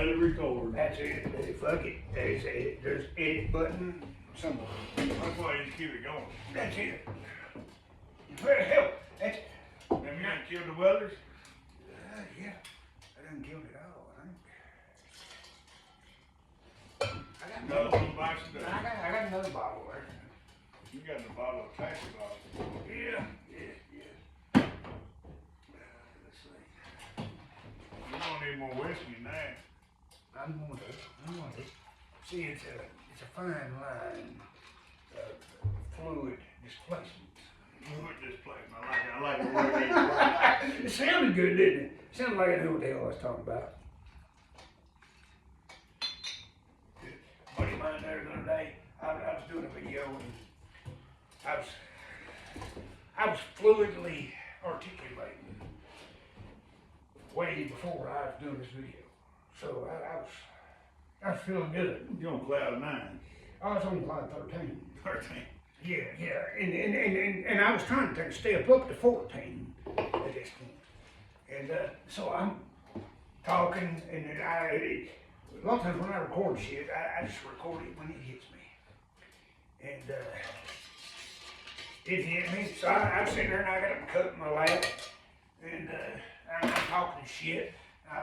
let it record. That's it. Fuck it. There's edit button somewhere. That's why you just keep it going. That's it. Well, hell, that's. Have you not killed the weathers? Yeah. I done killed it all, I think. I got Another another. little box of I got another bottle there. You got the bottle of taxi bottle. Yeah. Let's see. You don't need more whiskey than that. I'm going to. See, it's a fine line of fluid displacement. Fluid displacement. I like the word it. It sounded good, didn't it? Sounded like I knew what the hell I was talking about. A buddy of mine there the other day, I was doing a video and I was fluidly articulating way before I was doing this video. So I was feeling good. You're on cloud 9. I was on cloud 13. 13. Yeah, and I was trying to step up to 14 at this point. And so I'm talking, and a lot of times when I record shit, I just record it when it hits me. And it hit me, so I'm sitting there and I got a cup in my lap, and I'm talking shit. I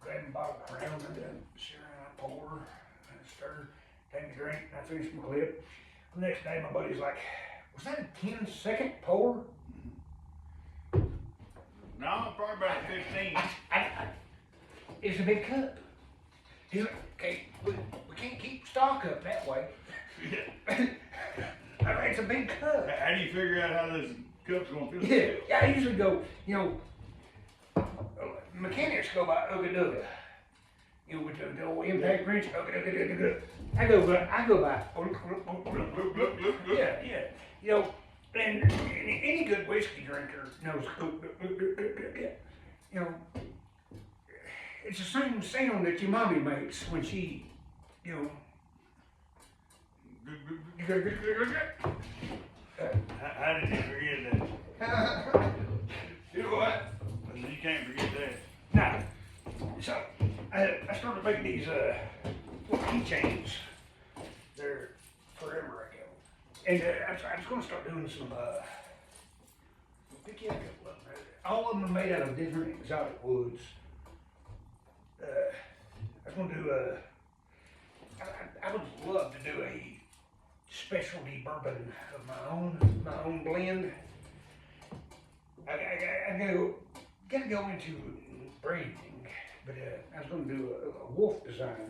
grab a bottle of Crown, and sit around, I pour, and stir, take a drink, and I finish my clip. The next day, my buddy's like, was that a 10-second pour? No, probably about 15. It's a big cup. He's like, okay, we can't keep stock up that way. It's a big cup. How do you figure out how this cup's gonna feel? Yeah, I usually go, mechanics go by ugga-dugga. With the old impact wrench, ugga-dugga-dugga-dugga. I go by, yeah. And any good whiskey drinker knows, it's the same sound that your mommy makes when she, How did you forget that? You know what? You can't forget that. Now, so I started making these little keychains. They're forever ago, and I was going to start doing some. Pick you up a couple of them. All of them are made out of different exotic woods. I was going to do I would love to do a specialty bourbon of my own blend. I gotta go into branding, but I was going to do a wolf design,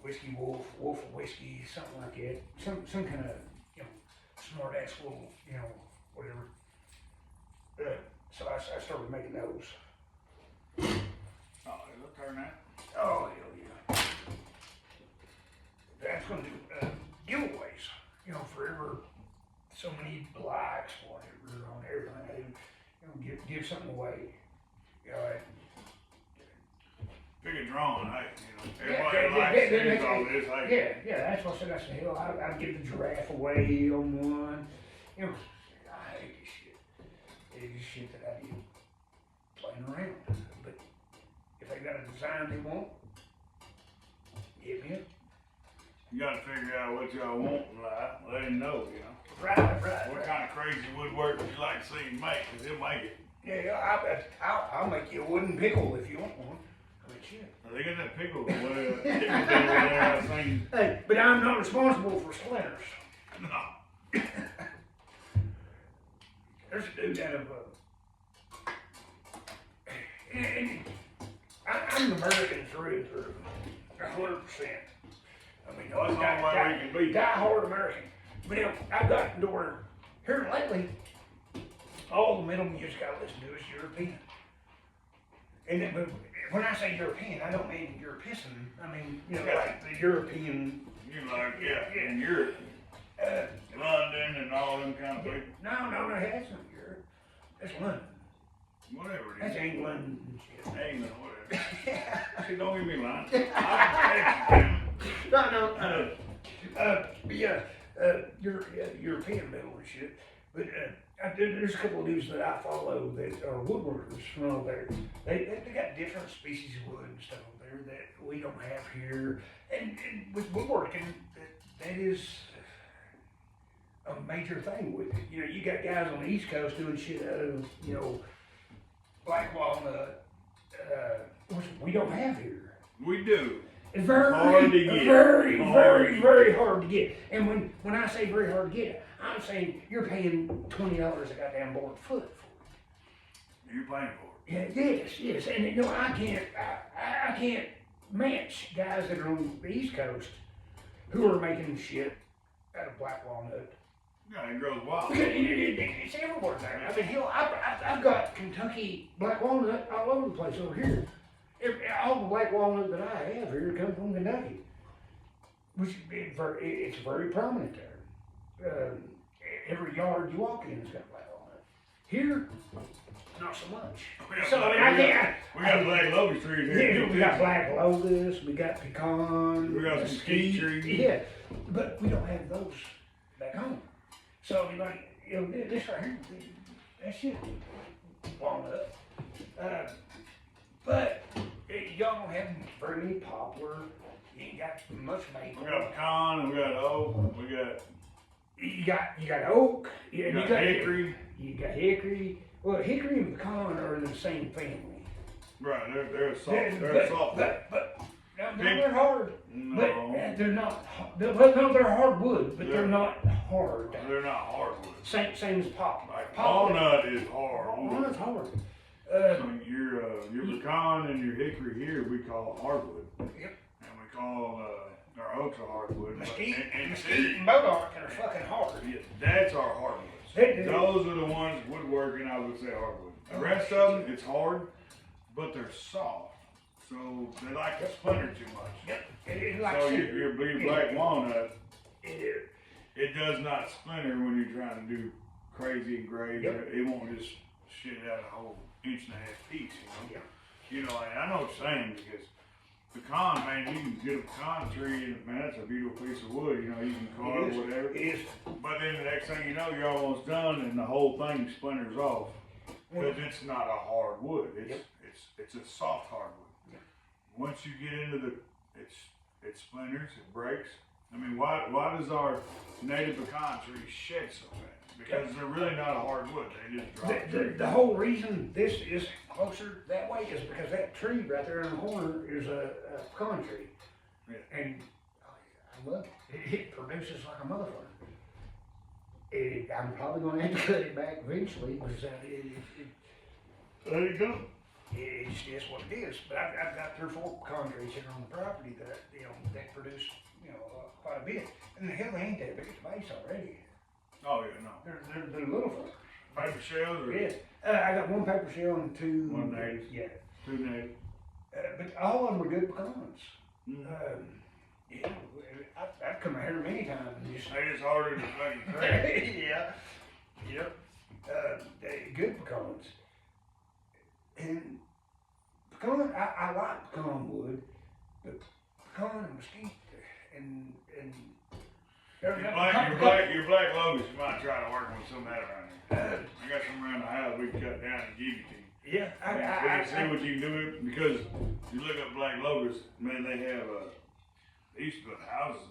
whiskey wolf of whiskey, something like that, some kind of smart ass little whatever. So I started making those. Oh, it'll turn out. Oh hell yeah! That's going to do giveaways, for every so many likes, whatever, on everything. Give something away. Big and drawn, hey, Yeah, everybody likes all this, hey. Yeah, that's what I said. I said, hell, I'd give the giraffe away on one. I hate this shit. It's just shit that I do playing around. But if they got a design they want, hit me up. You gotta figure out what y'all want in life, let him know, Right. What kind of crazy woodwork would you like to see him make, cause he'll make it. Yeah, I'll make you a wooden pickle if you want one. I mean, shit. They got that pickle over there, I've seen. Hey, but I'm not responsible for splinters. No. There's a dude out of I'm American through and through, 100%. I mean, Well, that's the only way we can be. die-hard American. But I've gotten to where here lately, all the metal music I listen to is European. And then, but when I say European, I don't mean you're pissing. I mean, like the European. You like, in Europe, London and all them kind of people. No, that's not Europe. That's London. Whatever it That's is. England and shit. England, whatever. See, don't give me lying. No. But yeah, European metal and shit. But There's a couple of dudes that I follow that are woodworkers from over there. They got different species of wood and stuff over there that we don't have here. And with woodworking, that is a major thing with it. You know, you got guys on the East Coast doing shit out of, you know, black walnut, which we don't have here. We do. It's very Hard to get. very hard to get. And when I say very hard to get, I'm saying you're paying $20 a goddamn board foot for it. You're paying for it. Yeah, yes. And you know, I can't match guys that are on the East Coast who are making shit out of black walnut. Yeah, it grows wild. It's everywhere there. I mean, hell, I've got Kentucky black walnut all over the place over here. All the black walnut that I have here come from Kentucky, which it's very prominent there. Every yard you walk in has got black walnut. Here, not so much. So I mean, we got black locust trees here. Yeah, we got black locust, we got pecan, We got some mesquite trees. Yeah, but we don't have those back home. So you know, this right here, that shit, walnut. But y'all don't have very many poplar. You ain't got much maple. We got pecan, and we got oak, we got. You got oak. You got hickory. You got hickory. Well, hickory and pecan are in the same family. Right, they're soft. They're soft. But no, they're hard. No. But they're not. They're hardwood, but they're not hard. They're not hardwood. Same as poplar. Like walnut is hard. Walnut's hard. So your pecan and your hickory here we call hardwood. Yep. And we call our oaks are hardwood. Mesquite And and bogark are fucking hard. yeah, that's our hardwoods. Those are the ones woodworking I would say hardwood. The rest of them it's hard, but they're soft. So they like to splinter too much. Yep. It's like So cinder. your big black walnut, It- it does not splinter when you're trying to do crazy engraved. Yep. It won't just shit out a whole inch and a half piece, you know. Yep. You know, and I know what you're saying because pecan, man, you can get a pecan tree and man, that's a beautiful piece of wood. You know, you can carve whatever. It is. But then the next thing you know, you're almost done and the whole thing splinters off because it's not a hard wood. It's a soft hardwood. Yep. Once you get into it splinters, it breaks. I mean, why does our native pecan tree shed so fast? Because they're really not a hardwood. They just drop. The whole reason this is closer that way is because that tree right there in the corner is a pecan tree. Yeah. And I love it. It produces like a motherfucker. I'm probably going to have to cut it back eventually because There you go. it's just what it is. But I've got 3 or 4 pecan trees here on the property that, you know, that produce, you know, quite a bit. And the hell, they ain't that big at the base already. Oh yeah, no. They're little fuckers. Paper shells or Yeah. I got 1 paper shell and 2. 1 native. Yeah. 2 native. But all of them are good pecans. Mm. Yeah, I've come out here many times and just. They just harder than fucking crap. Yeah. Yep. Good pecans. And pecan, I like pecan wood, but pecan and mesquite and Your black locust, you might try to work with some of that around here. I got some around the house we can cut down and give you to you. Yeah, We can see what you can do with it, because you look up black locust, man, they have they used to put houses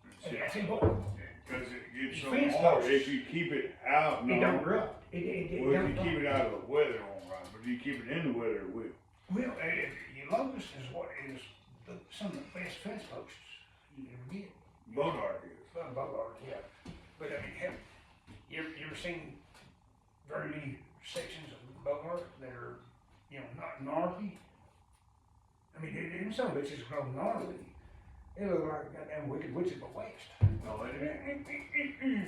and shit. That's important. Because it gets so Fence hard. posts. If you keep it out, It don't grow. It well, if don't you keep it out of the weather, it won't rot. But if you keep it in the weather, it will. Well, your locust is what is some of the best fence posts you ever get. Bodart is. Bogart, yeah. But I mean, hell, you ever seen very many sections of Bogart that are, you know, not gnarly? I mean, in some bitches grow gnarly. They look like goddamn wicked witch of the west. No, they do.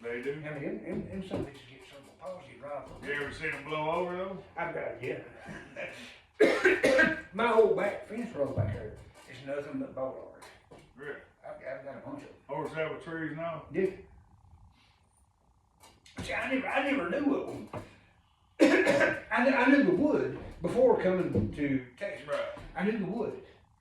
They do. I mean, in some bitches get cerebral palsy right from. You ever seen them blow over though? I've got, yeah. My whole back fence row back there is nothing but Bogart. Really? I've got a bunch of them. Over several trees now? Yeah. See, I never knew of them. I knew the wood before coming to Texas. Right. I knew the wood,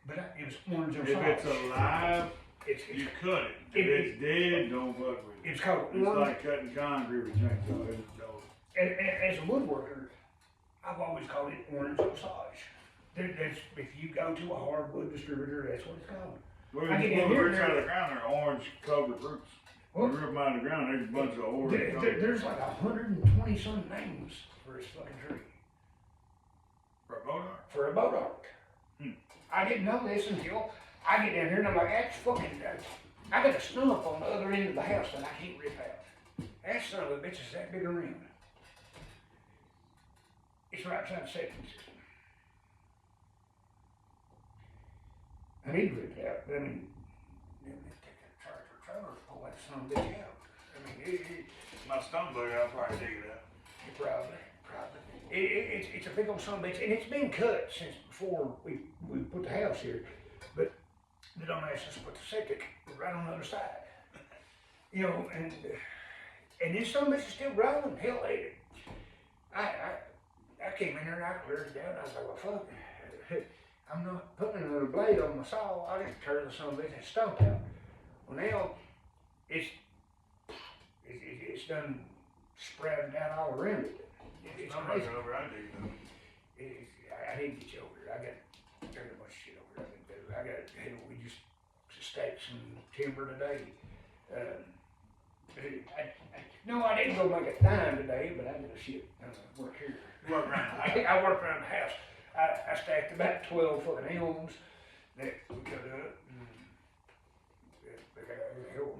but it was orange or If it's soft. alive, It's you cut it. If it's dead, don't fuck with it. it's called It's orange. like cutting concrete with chainsaw. Don't as a woodworker, I've always called it orange massage. That's, if you go to a hardwood distributor, that's what it's called. Well, I you get pull in the here roots and out of the ground, they're orange covered roots. You Well, rip them out of the ground, there's a bunch of orange covered. there's like 120 some names for this fucking tree. For a boat ark? For a boat ark. I didn't know this until I get down here and I'm like, that's fucking, I got a stump on the other end of the house that I can't rip out. That son of a bitch is that big around. It's right beside the septic system. I need to rip it out, but I mean, they take that trailer to pull that son of a bitch out. I mean, My stump bug, I'll probably dig it out. probably. It's a big old son of a bitch, and it's been cut since before we put the house here. But they don't ask us to put the septic right on the other side. You know, and this son of a bitch is still growing. Hell, I came in there and I cleared it down. I was like, well, fuck, I'm not putting another blade on my saw. I just tear the son of a bitch and stump out. Well, now it's done sprouted out all around it. It's I'm crazy. not over, I dig it out. I didn't get you over here. I got a bunch of shit over here. We just stacked some timber today. No, I didn't go make a dime today, but I did a shit work here. Work around the house. I worked around the house. I stacked about 12 fucking elms that we cut up.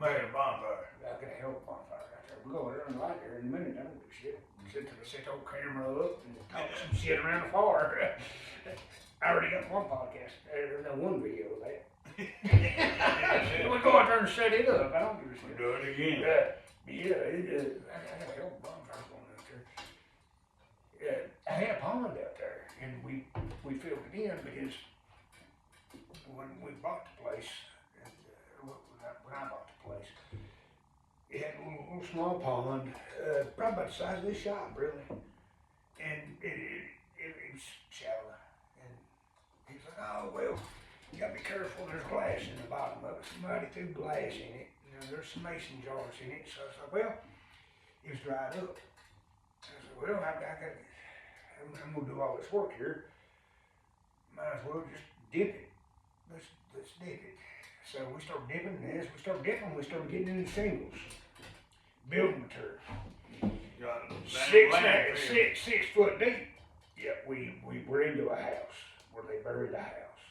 Making a bonfire. I got a hell of a bonfire out there. We'll go over there and light there in a minute. I don't do shit. Set the old camera up and talk some shit around the fire. I already got one podcast. There's no one video of that. We'll go out there and set it up. I don't give a shit. Do it again. I got a hell of a bonfire going out there. I had a pond out there, and we filled it in because when we bought the place, when I bought the place, it had a little small pond, probably about the size of this shop, really. And it was shallow. And he was like, oh, well, you gotta be careful, there's glass in the bottom of it. Somebody threw glass in it. You know, there's some mason jars in it. So I was like, well, it was dried up. I said, well, I'm gonna do all this work here. Might as well just dip it. Let's dip it. So we started dipping, and as we started dipping, we started getting into shingles. Building material. Got it. 6 foot deep. Yeah, we were into a house where they buried the house.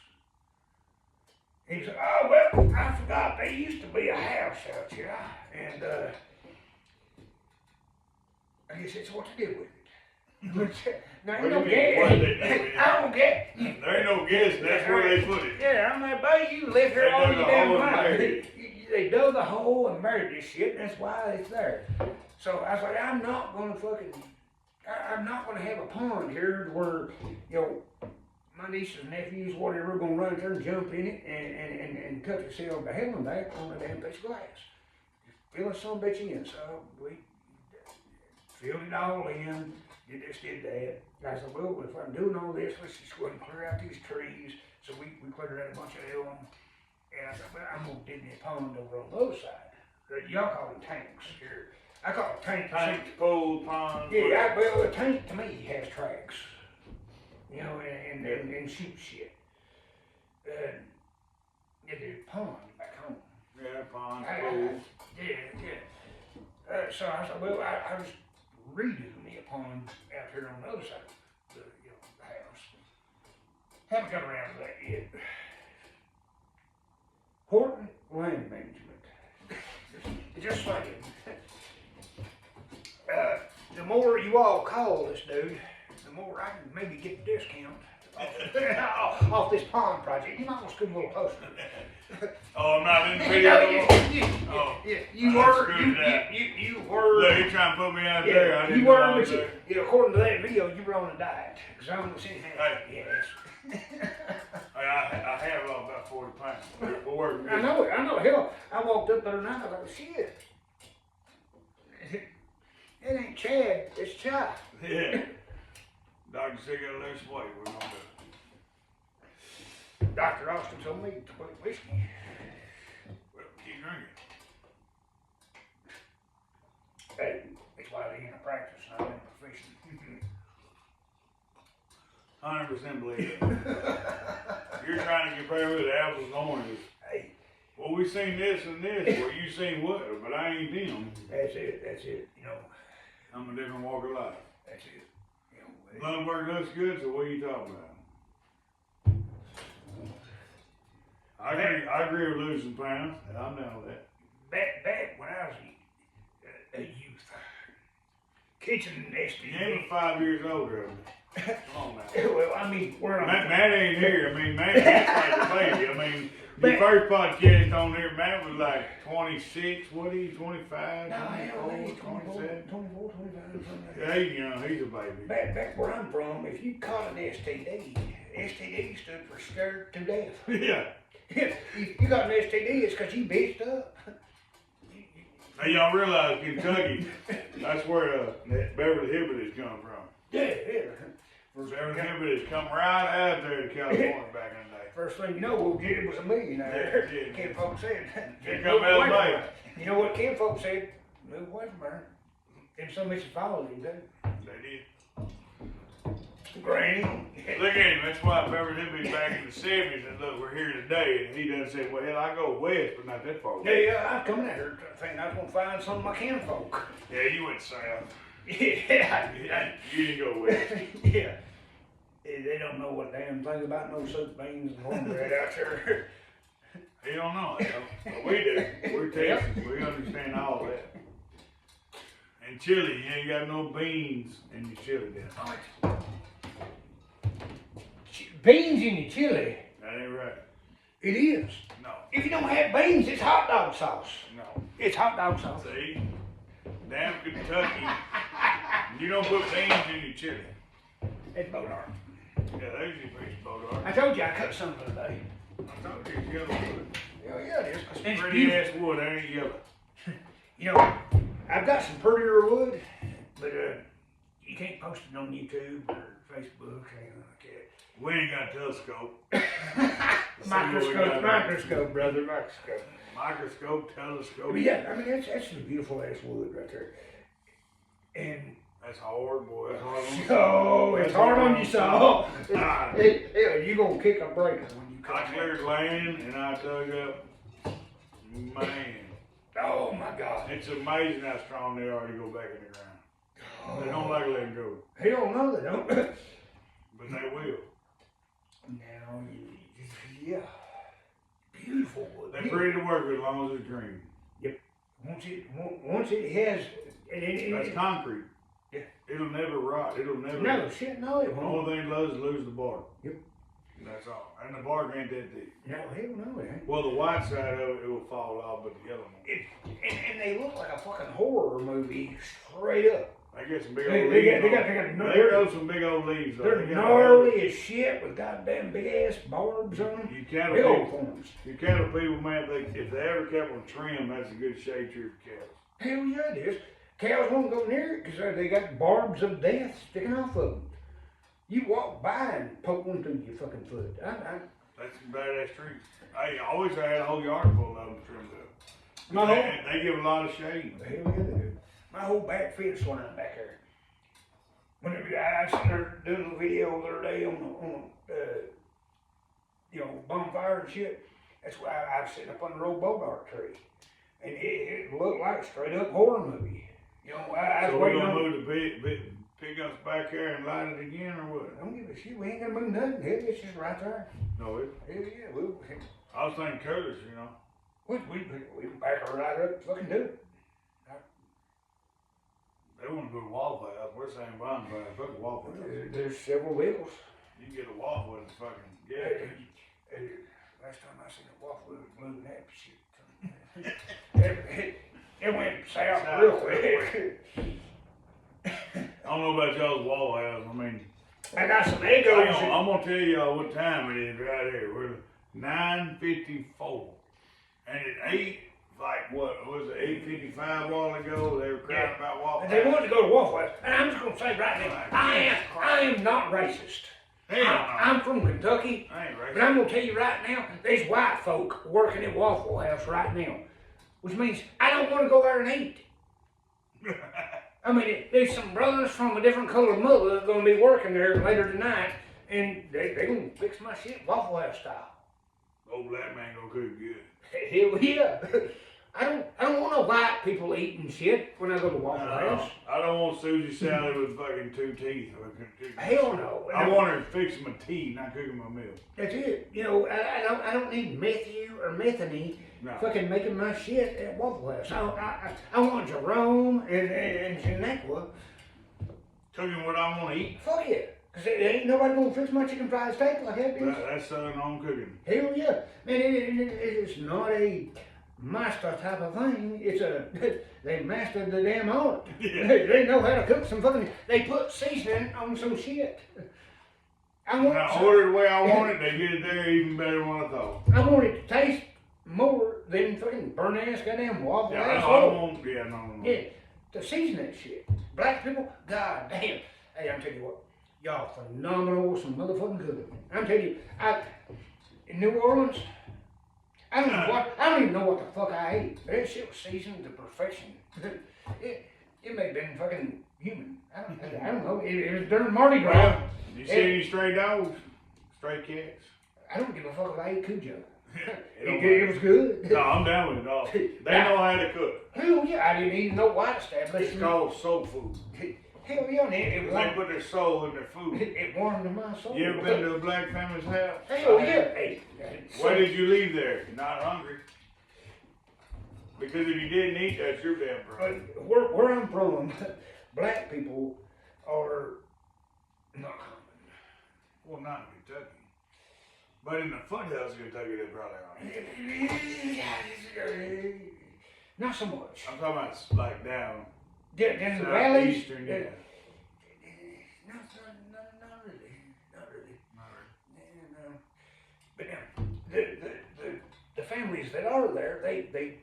He said, oh, well, I forgot there used to be a house out here. And I guess that's what to do with it. Now, you don't get it. I don't get it. There ain't no guessing, that's where they put it. Yeah, I'm like, buddy, you live here They all dug your a damn hole and life. buried it. They dug a hole and buried this shit, and that's why it's there. So I was like, I'm not gonna have a pond here where, you know, my nieces and nephews, whatever, gonna run there and jump in it and cut themselves to hell and back on a damn piece of glass. Just fill it some bitch in. So we filled it all in. Did this, did that. I said, well, if I'm doing all this, let's just go ahead and clear out these trees. So we cleared out a bunch of elm. And I said, well, I'm gonna dig me a pond over on the other side. Y'all call them tanks here. I call it tank. Tank, pool, pond. Yeah, well, a tank to me has tracks. You know, and sheep shit. And there's a pond back home. Yeah, pond, pool. Yeah. So I said, well, I was redoing me a pond out here on the other side of the house. Haven't got around to that yet. Horton Land Management. Just saying. The more you all call this dude, the more I can maybe get the discount off this pond project. You might want to scoot a little closer. Oh, I'm not in the You video. know, you were. Look, he trying to put me out there. I didn't You know were, I was but there. according to that video, you were on a diet. Because I'm gonna send Hey. Yes. I have about 40 pounds. We're working. I know it. Hell, I walked up there tonight. I was like, shit. It ain't Chad. It's Chai. Yeah. Dr. said got to lose weight. We're gonna do it. Dr. Austin told me to quit whiskey. Well, keep drinking. Hey, that's why they in a practice, not in a 100% believe it. You're trying to compare with apples and oranges. Hey, Well, we seen this and this. Well, you seen what? But I ain't them. that's it, you know, I'm a different walk of life. that's it. You know, Blood work looks good, so what are you talking about? I agree with losing pounds. I'm down with that. back when I was a youth, kitchen You ain't STD. 5 years older. Come on now. Well, I mean, where Matt ain't here. I mean, Matt's like a baby. I mean, the first podcast on there, Matt was like 26. What are you, 25, No, hell, 24, he's 24, 27? 24, 25, something like that. Yeah, he's young. He's a baby. Back where I'm from, if you caught an STD, STD stood for scared to death. Yeah. If you got an STD, it's because you bitched up. Now, y'all realize Kentucky, that's where Beverly Hillbillies come from. Yeah. Beverly Hillbillies come right out there to California back in the day. First thing you know, old Jimmy was a millionaire. Yeah, yeah. Ken folks said. Here come LA. You know what Ken folks said? Move away from her. Then some of us followed him too. They did. Granny. Look at him. That's why Beverly Hillbillies back in the 70s, and look, we're here today. And he done said, well, hell, I go west, but not that far. Yeah, I was coming at her thinking I was going to find some of my kin folk. Yeah, you went south. Yeah. You didn't go west. Yeah. They don't know what damn thing about no soup beans and cornbread out there. He don't know it, though. But we do. We're Texans. We understand all that. And chili, you ain't got no beans in your chili then. Beans in your chili? That ain't right. It is. No. If you don't have beans, it's hot dog sauce. No. It's hot dog sauce. See? Damn Kentucky. You don't put beans in your chili. It's Bodar. Yeah, there's your piece of Bodar. I told you I cut some today. I told you it's yellow wood. Yeah, it is. And it's Pretty beautiful. ass wood, that ain't yellow. You know, I've got some prettier wood, but you can't post it on YouTube or Facebook or anything like that. We ain't got a telescope. Microscope, brother, microscope. Microscope, telescope. But yeah, I mean, that's a beautiful ass wood right there. And That's hard, boy. That's hard on you. oh, it's That's hard on you, so. Ah. Hey, you gonna kick a breaker when you I cut cleared land and I dug up. Man, Oh my God. it's amazing how strong they are to go back in the ground. They don't like letting go, Hell no, they don't. but they will. Now, yeah. Beautiful wood. They're pretty to work with as long as it's green. Once it has, That's concrete. Yeah. It'll never rot. It'll never. no shit, no, it The won't. only thing it does is lose the bark. Yep. That's all. And the bark ain't that deep. No, hell no, it ain't. Well, the white side of it will fall off, but the yellow one. And they look like a fucking horror movie straight up. They get some big old They leaves. got They grow some big old leaves. though. they're They got- gnarly as shit with goddamn big ass barbs on them. You cattle Big old people, thorns. you cattle people, man, if they ever kept them trimmed, that's a good shade tree for cows. Hell yeah, it is. Cows won't go near it because they got barbs of death sticking off of them. You walk by and poke one through your fucking foot. That's some badass trees. I always had a whole yard full of them trimmed up. My whole, They give a lot of shade. hell yeah, they do. My whole back fence line back there. Whenever I was sitting there doing a video the other day on bonfire and shit, that's why I was sitting up under the old Bogart tree. And it looked like a straight up horror movie. You know, I was So we're waiting gonna on. move the pickups back here and light it again, or what? Don't give a shit. We ain't gonna move nothing. Hell, it's just right there. No, it. Hell yeah, I was thinking coolers, you know. we back her right up. Fucking do it. They want to go to Waffle House. We're saying bonfire. Fuck Waffle House. There's several vehicles. You can get a waffle and fucking yeah. Last time I seen a waffle, it was moving that shit. It went south real quick. I don't know about y'all's Waffle House. I mean, I got some hang egos. on, I'm gonna tell y'all what time it is right here. We're 9:54, and at 8, like what was it, 8:55 a while ago? They were crying about Waffle They House. wanted to go to Waffle House, and I'm just gonna say right now, I am not racist. Hell no. I'm from Kentucky, I ain't but racist. I'm gonna tell you right now, there's white folk working at Waffle House right now, which means I don't want to go there and eat. I mean, there's some brothers from a different color mother that are gonna be working there later tonight, and they gonna fix my shit Waffle House style. Old black man gonna cook good. Hell yeah. I don't want no white people eating shit when I go to Waffle House. I don't want Susie salad with fucking 2 teeth. Hell no. I want her to fix my tea, not cooking my meal. That's it. You know, I don't need Matthew or Methany No. fucking making my shit at Waffle House. I want Jerome and Janaqua. Cooking what I want to eat. Fuck yeah. Cause ain't nobody gonna fix my chicken fried steak like that, bitch. That's Southern home cooking. Hell yeah. Man, it is not a master type of thing. It's they mastered the damn art. Yeah. They know how to cook some fucking, they put seasoning on some shit. When I order the way I want it, they get it there even better than what I thought. I want it to taste more than fucking burnt ass goddamn Waffle Yeah, House. I don't want, no. Yeah, to season that shit. Black people, god damn. Hey, I'm telling you what, y'all phenomenal with some motherfucking cooking. I'm telling you, in New Orleans, I don't even know what the fuck I ate. But that shit was seasoned to perfection. It may have been fucking human. I don't know. It was during Mardi Gras. Well, you see any stray dogs? Stray cats? I don't give a fuck if I ate Cujo. don't It was good. No, I'm down with it all. They know how to cook. Hell yeah, I didn't even know white establishment. It's called soul food. Hell yeah, and it They warmed, put their soul in their food. it warmed my soul. You ever been to a black family's house? Hell yeah. Hey, Why did you leave there? You're not hungry. Because if you didn't eat, that's your damn problem. where I'm from, black people are not common. Well, not in Kentucky. But in the foothills of Kentucky, they probably are. Not so much. I'm talking about like down Down the valleys. southeastern, yeah. Not really. Not really. Not really. Yeah, no. But now, the families that are there, they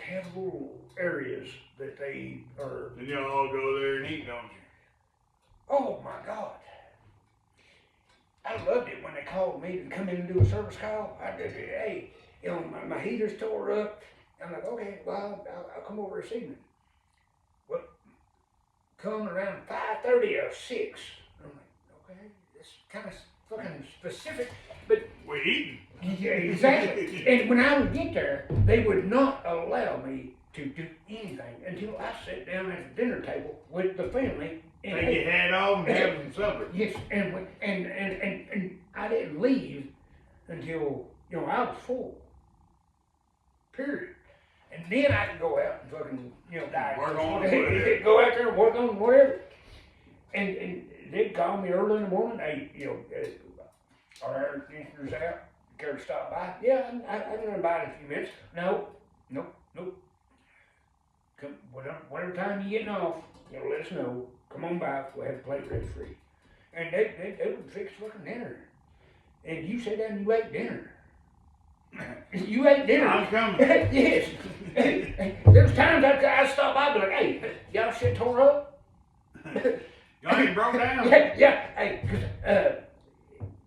have little areas that they are. Then y'all all go there and eat, don't you? Oh my God. I loved it when they called me to come in and do a service call. I did, hey, you know, my heater's tore up. I'm like, okay, well, I'll come over this evening. Well, come around 5:30 or 6. I'm like, okay, it's kind of fucking specific, but We're eating. yeah, exactly. And when I would get there, they would not allow me to do anything until I sat down at the dinner table with the family. And Take your hat off and have some supper. yes, and I didn't leave until, you know, I was full. Period. And then I could go out and fucking, you know, Work on it. go out there and work on whatever. And they'd call me early in the morning. Hey, you know, our air conditioner's out. Care to stop by? Yeah, I'm gonna buy it in a few minutes. Nope. Come whatever time you're getting off, you know, let us know. Come on by. We'll have a plate ready for you. And they would fix fucking dinner. And you sat down and you ate dinner. You ate dinner. I'm coming. Yes. There's times I stop by and be like, hey, y'all shit tore up? Y'all ain't broke down. Yeah. Hey, 'cause,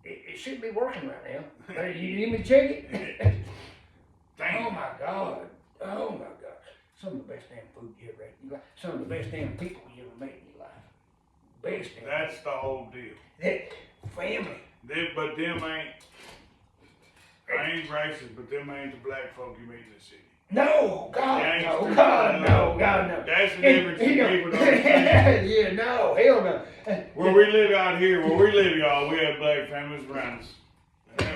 it should be working right now. You need me to check it? Damn. Oh my God. Some of the best damn food you ever ate in your life. Some of the best damn people you ever met in your life. Best damn. That's the whole deal. That family. But them ain't, I ain't racist, but them ain't the black folk you meet in the city. No, God, Gangsters, no, God, no, God, no. That's the difference in You know, people don't understand. yeah, no, hell no. Where we live out here, y'all, we have black families around us.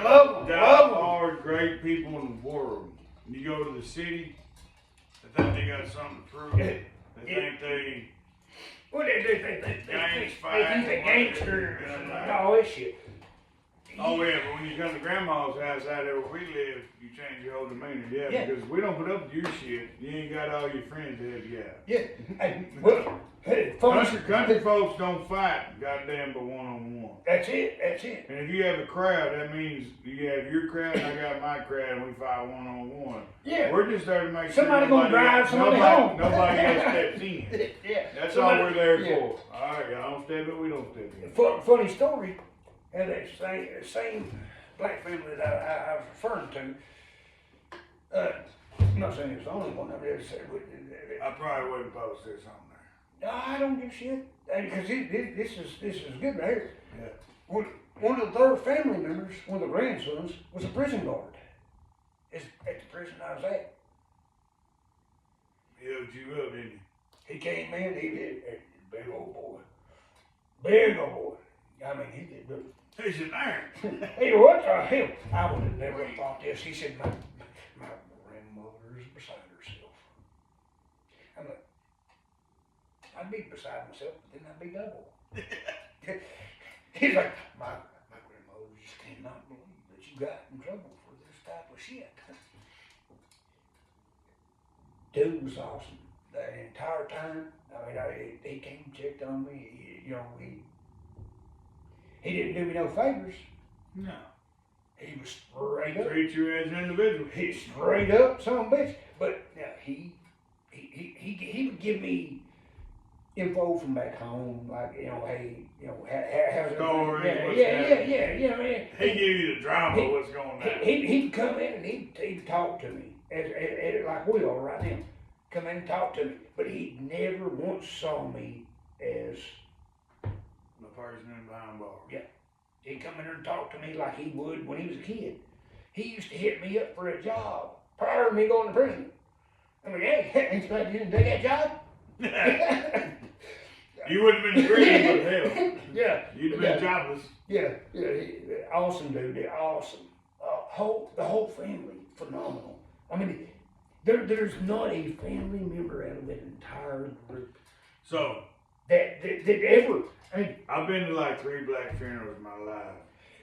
Love 'em. Die-hard, great people in the world. You go to the city, they think they got something to prove. They think they Well, they think they gangster Yeah. and all this shit. Oh yeah, but when you come to grandma's house out there where we live, you change your whole demeanor. Yeah. Because we don't put up with your shit. You ain't got all your friends to help you out. Yeah, hey, well, hey, folks, Country folks don't fight, goddamn, but one-on-one. that's it. And if you have a crowd, that means you have your crowd and I got my crowd and we fight one-on-one. Yeah. We're just there to make Somebody sure gonna drive somebody home. Nobody else steps in. Yeah. That's Somebody- all we're there yeah. for. All right, y'all don't step in, we don't step in. Funny story, and that same black family that I was referring to, I'm not saying it's the only one, I mean, I probably wouldn't post this on there. no, I don't give a shit, because this is good right here. Yeah. one of their family members, one of the grandsons, was a prison guard. At the prison I was at. He hooked you up, didn't he? He came in, he did, big old boy. Big old boy. I mean, he did good. He's an iron. Hey, what the hell? I would have never thought this. He said, my grandmother is beside herself. I'm like, I'd be beside myself, but then I'd be double. He's like, my grandmother just cannot believe that you got in trouble for this type of shit. Dude was awesome. That entire time, I mean, he came and checked on me. He didn't do me no favors. No. He was straight up. Treat you as an individual. He straight up son of a bitch. But now he would give me info from back home, like, hey, how's it Stories, what's yeah, happening. you know what I mean? He give you the drama of what's going on. He'd come in and he'd talk to me, as like we are right now. Come in and talk to me, but he never once saw me as The person in behind bars. Yeah. He'd come in there and talk to me like he would when he was a kid. He used to hit me up for a job prior to me going to prison. I'm like, hey, ain't you didn't take that job? You wouldn't have been in prison, but hell. Yeah. You'd have been jobless. Yeah, awesome dude, awesome. The whole family, phenomenal. I mean, there's not a family member out of that entire group So, that ever. I mean, I've been to like 3 black funerals in my life.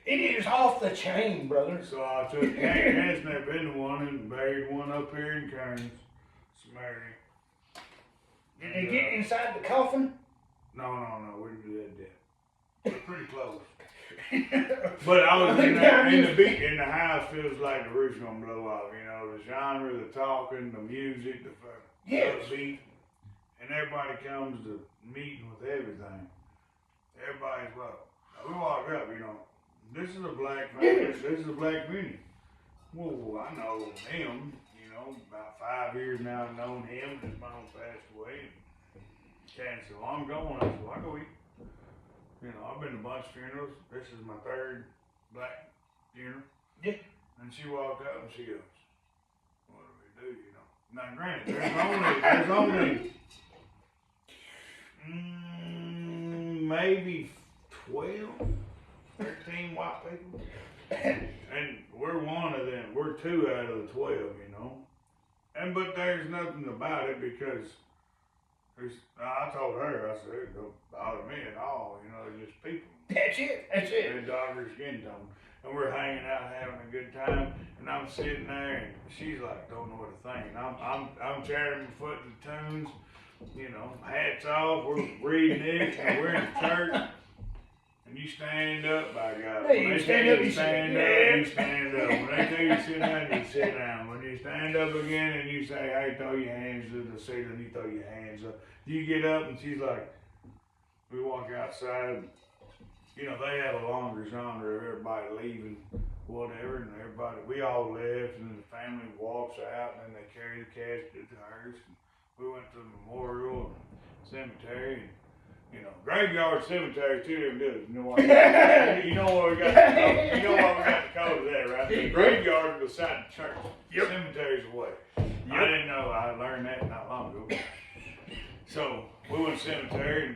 it is off the chain, brother. So I took Kent's never been to one and buried one up here in Kearns, Samaria. Did they get inside the coffin? No, we didn't do that yet. We're pretty close. But I was in the house feels like the roof's gonna blow off, you know, the genre, the talking, the music, the Yes. beat. And everybody comes to meeting with everything. Everybody's well. We walk up, you know, this is a black family, this is a black community. Whoa, I know him, you know, about 5 years now I've known him, his mom passed away. And said, well, I'm going. I said, well, I go eat. You know, I've been to a bunch of funerals. This is my 3rd black funeral. Yeah. And she walked up and she goes, what do we do, you know? Now, granted, there's only maybe 12, 13 white people. And we're one of them. We're 2 out of the 12, you know. But there's nothing about it because I told her, I said, it don't bother me at all, you know, they're just people. That's it. They're darker skin tone. And we're hanging out having a good time, and I'm sitting there, and she's like, don't know what to think. And I'm chatting my foot to the tunes, you know, hats off, we're reading this, and we're in church. And you stand up, by God. Hey, When you they stand tell up, you you stand sit up, you stand up. When they tell you to sit down, you sit down. When you stand up again and you say, hey, throw your hands to the ceiling, you throw your hands up. You get up and she's like, we walk outside, you know, they have a longer genre of everybody leaving, whatever, and everybody, we all left, and then the family walks out, and then they carry the casket to hers. We went to the memorial and cemetery, and you know, graveyard, cemetery, 2 different deals. You know what? You know what we got? You know what we got the code of that, right? The graveyard is beside the church. Yep. Cemetery's away. Yep. I didn't know. I learned that not long ago. So we went to the cemetery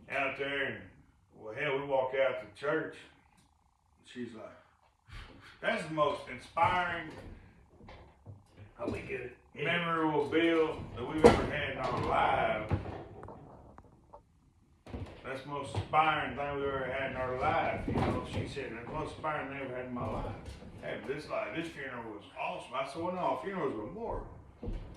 and out there, and well, hell, we walk out to the church. And she's like, "That's the most inspiring, memorable bill that we've ever had in our lives." That's the most inspiring thing we've ever had in our life. You know, she said, that's the most inspiring thing I've ever had in my life. Hey, this funeral was awesome. I said, well, no, a funeral is a memorial.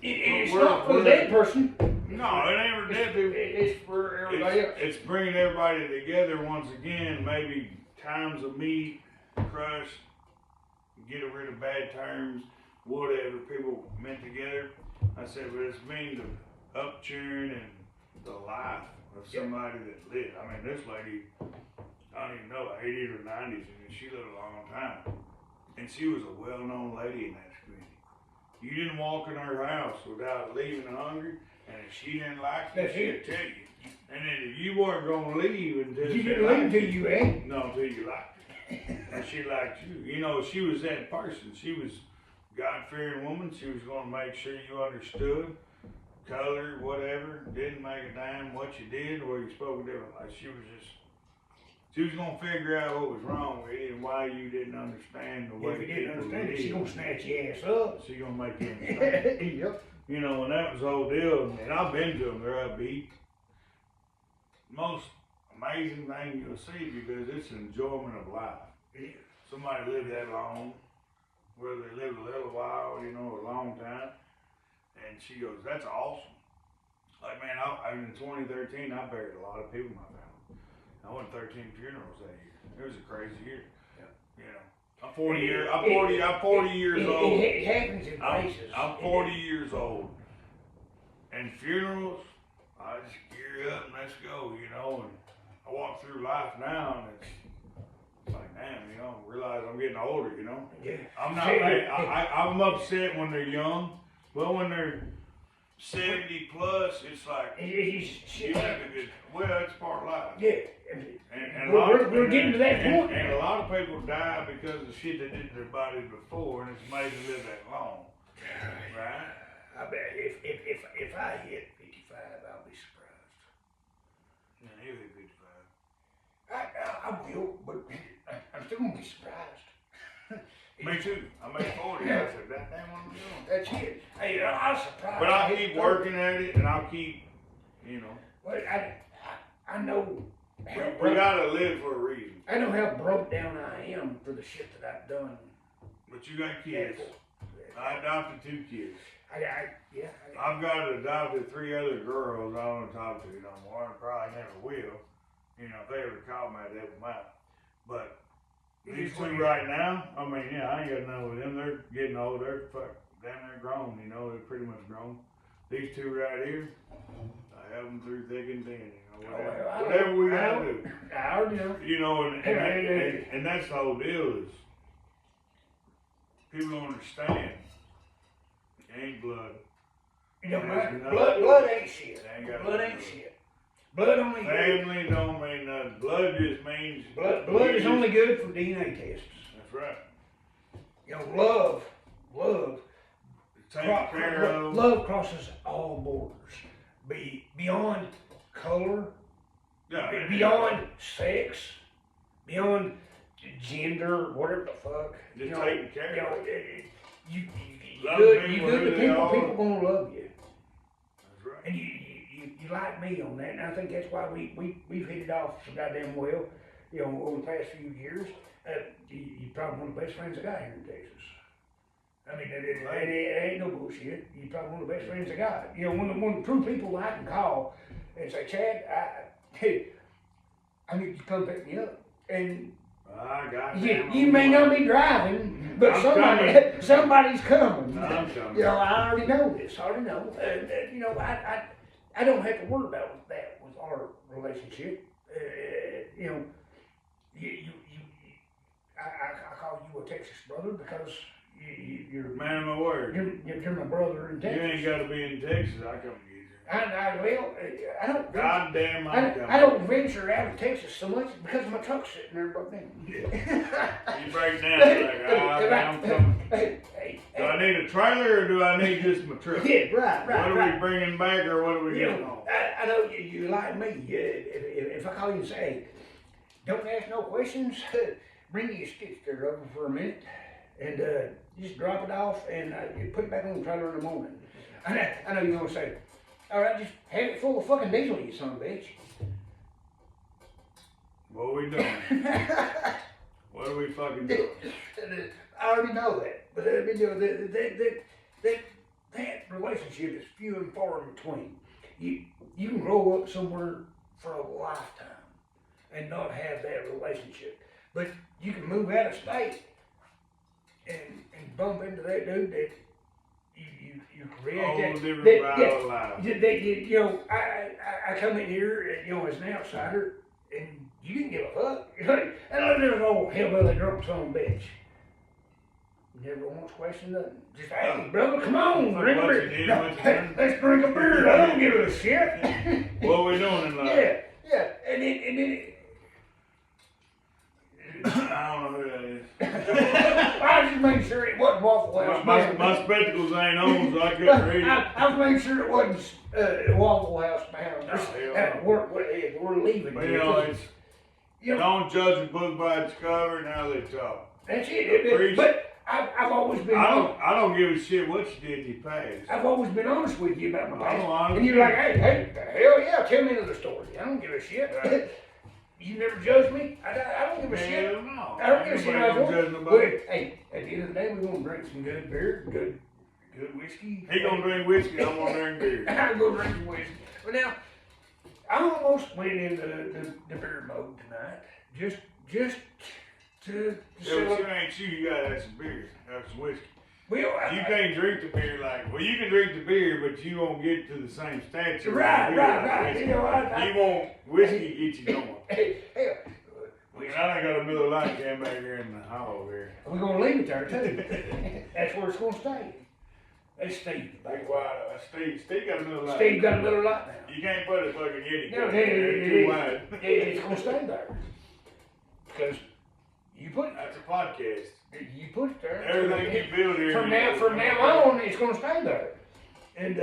It's not for the dead person. No, it ain't for dead people. It's for everybody else. It's bringing everybody together once again, maybe times of meet, crush, get rid of bad terms, whatever, people meant together. I said, but it's mean the upturn and the life of somebody that lived. I mean, this lady, I don't even know, 80s or 90s, and she lived a long time. And she was a well-known lady in that community. You didn't walk in her house without leaving hungry, and if she didn't like you, she'd tell you. And then if you weren't going to leave until You didn't leave till you ate. No, until you liked And she liked you. You know, she was that person. She was God-fearing woman. She was going to make sure you understood color, whatever. Didn't make a damn what you did or you spoke different. Like she was going to figure out what was wrong with you and why you didn't understand the way If you didn't people understand it, did. she gonna snatch your ass up. She gonna make you understand. Yep. You know, and that was the whole deal. And I've been to them. They're upbeat. Most amazing thing you'll see because it's enjoyment of life. Somebody lived that long, whether they lived a little while, you know, a long time. And she goes, that's awesome. Like, man, in 2013, I buried a lot of people in my family. I went 13 funerals that year. It was a crazy year. Yeah. You know, I'm 40 years old. It happens in places. I'm 40 years old. And funerals, I just gear up and let's go, you know. And I walk through life now and it's like, damn, you know, I realize I'm getting older, you know. Yeah. I'm not, I'm upset when they're young, but when they're 70 plus, it's like, you have a good, well, it's part of life. Yeah. And We're getting to that point. And a lot of people die because of shit they did to their bodies before, and it's made them live that long, right? I bet if I hit 55, I'll be surprised. Yeah, he'll hit 55. I will, but I'm still gonna be surprised. Me too. I made 40. I said, that damn what I'm doing. That's it. Hey, I'm surprised. But I'll keep working at it, and I'll keep, you know. Well, I know. We gotta live for a reason. I know how broke down I am for the shit that I've done. But you got kids. I adopted 2 kids. Yeah. I've got adopted 3 other girls I don't talk to no more, and probably never will. You know, if they ever call me, I'd help them out. But these 2 right now, I mean, yeah, I ain't got nothing with them. They're getting old. They're damn near grown, you know. They're pretty much grown. These 2 right here, I help them through thick and thin, you know, whatever we gotta do. I already know. You know, and that's the whole deal is people don't understand. It ain't blood. You know, There's blood ain't shit. Ain't got Blood nothing ain't to do with shit. Blood only good. Family don't mean nothing. Blood just means Blood is only good for DNA tests. That's right. You know, love Take care of. love crosses all borders. Beyond color, Yeah, beyond sex, beyond gender, whatever the fuck. Just you know, taking care you know, of you Love good people to who they people, are. people gonna love you. That's right. And you like me on that, and I think that's why we've hit it off so goddamn well, you know, over the past few years. You're probably one of the best friends I got here in Texas. I mean, it ain't no bullshit. You're probably one of the best friends I got. You know, one of the true people I can call and say, Chad, I need you to come pick me up. And I got you may not be driving, but I'm somebody's coming. I'm coming. You know, I already know this. I already know. You know, I don't have to worry about that with our relationship. You know, I call you a Texas brother because you're Man of my word. you're my brother in You Texas. ain't gotta be in Texas. I come get you. I don't. God damn, I'm coming. I don't venture out of Texas so much because my truck's sitting there broke down. You break down like, I'm coming. Hey, Do I need a trailer or do I need just my truck? yeah, right. What are we bringing back or what are we You getting know, on? I know you like me. If I call you and say, hey, don't ask no questions, bring you a skid steer over for a minute and just drop it off and you put it back on the trailer in the morning. I know you're gonna say, all right, just have it full of fucking diesel, you son of a bitch. What are we doing? What are we fucking doing? I already know that, but you know, that relationship is few and far in between. You can grow up somewhere for a lifetime and not have that relationship, but you can move out of state and bump into that dude that you create Whole that. different vibe of life. You know, I come in here, you know, as an outsider, and you didn't give a fuck. And there's old hillbilly drunk son of a bitch. Never once questioned nothing. Just, hey, brother, come on, drink a What you beer. did, No, what you done. let's drink a beer. I don't give a shit. What are we doing in life? Yeah. And then I don't know who that is. I was just making sure it wasn't Waffle House Man. My spectacles ain't on, so I couldn't read it. I was making sure it wasn't Waffle House Man. Oh, hell no. We're leaving. But here. it's, You know, don't judge a book by its cover, now they talk. that's it. But I've always been. I don't give a shit what you did in your past. I've always been honest with you about my I past. know, And you're like, hey, hell yeah, tell me another story. I don't give a shit. Right. You never judge me. I don't give a shit. Hell no. I don't give a shit. Ain't nobody gonna judge nobody. Hey, at the end of the day, we're gonna drink some good beer, good whiskey. He gonna drink whiskey, I'm gonna drink beer. I'm gonna drink some whiskey. But now, I almost went into the beer mode tonight, just to Yeah, but you ain't you gotta have some beer, have some whiskey. Well, You can't drink the beer well, you can drink the beer, but you won't get to the same stature. Right. Whiskey. You know, You won't whiskey get you going. Hey, I done got a Miller Lite can back here in the hall here. we're gonna leave it there too. That's where it's gonna stay. That's Steve. Big wide, Steve got a Miller Lite. Steve got a little lot now. You can't put a fucking Yeti No, can there, too wide. it's gonna stay there. Because you put That's a podcast. it there. Everything you build here. From now on, it's gonna stay there. And you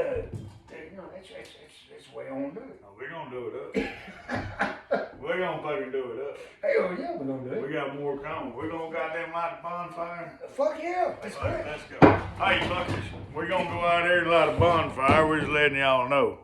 know, that's the way I wanna do it. No, we're gonna do it up. We're gonna fucking do it up. Hell yeah, we're gonna do We it. got more coming. We're gonna goddamn light a bonfire. Fuck yeah, let's do All right, it. let's go. Hey, fuckers, we're gonna go out there and light a bonfire. We're just letting y'all know.